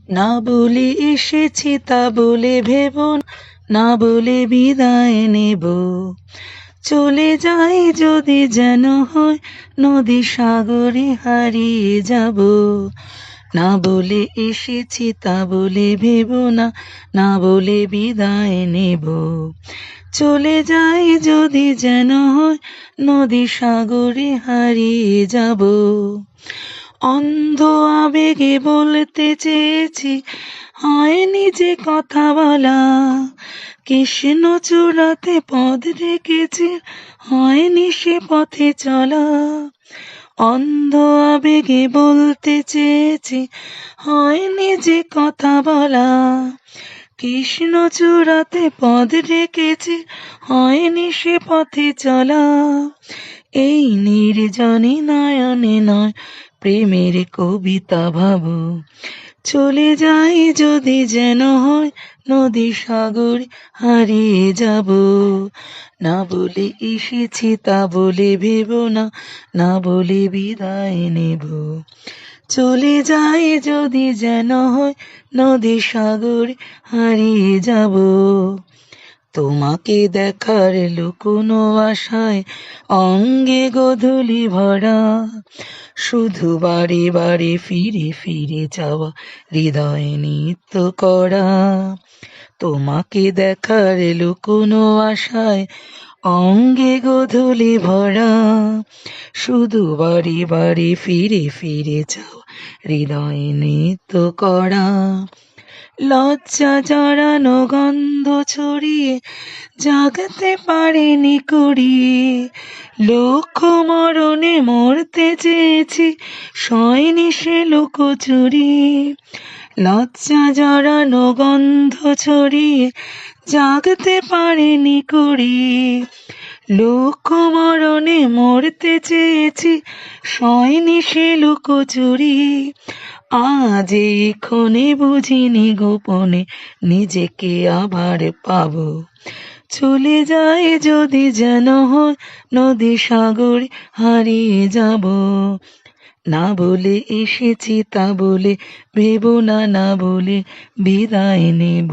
না বলে এসেছি তা বলে ভেবো না, না বলে বিদায় নেব। চলে যাই যদি যেন হয় নদী সাগরে হারিয়ে যাব। না বলে এসেছি তা বলে ভেবো না, না বলে বিদায় নেব। চলে যাই যদি যেন হয় নদী সাগরে হারিয়ে যাব। অন্ধ আবেগে বলতে চেয়েছি, হয়নি যে কথা বলা। কৃষ্ণ চূড়াতে পথ রেখেছে, হয়নি সে পথে চলা। অন্ধ আবেগে বলতে চেয়েছি, হয়নি যে কথা বলা। কৃষ্ণ চূড়াতে পথ রেখেছে, হয়নি সে পথে চলা। এই নির্জনে নয়নে নয় প্রেমের কবিতা ভাবো। চলে যাই যদি যেন হয় নদী সাগর হারিয়ে যাব। না বলে এসেছি তা বলে ভেবো না, না বলে বিদায় নেব। চলে যাই যদি যেন হয় নদী সাগর হারিয়ে যাব। তোমাকে দেখার লুকোনো আশায় অঙ্গে গোধূলি ভরা, শুধু বারে বারে ফিরে ফিরে যাওয়া হৃদয় নিত্য করা। তোমাকে দেখার লুকোনো আশায় অঙ্গে গোধূলি ভরা, শুধু বারে বারে ফিরে ফিরে যাওয়া হৃদয় নিত্য করা। লজ্জা জড়ানো গন্ধ ছড়িয়ে জাগতে পারেনি কুড়িয়ে, লক্ষ মরণে মরতে চেয়েছি, সয়নি সে লুকোচুরি। লজ্জা জড়ানো গন্ধ ছড়িয়ে জাগতে পারেনি কুড়িয়ে, লক্ষ মরণে মরতে চেয়েছি, সয়নি সে লুকোচুরি। আজ এক্ষণে বুঝিনি গোপনে নিজেকে আবার পাবো। চলে যায় যদি যেন হয় নদী সাগর হারিয়ে যাব। না বলে এসেছি তা বলে ভেবো না, না বলে বিদায় নেব।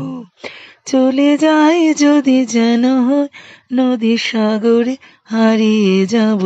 চলে যায় যদি যেন হয় নদী সাগরে হারিয়ে যাব।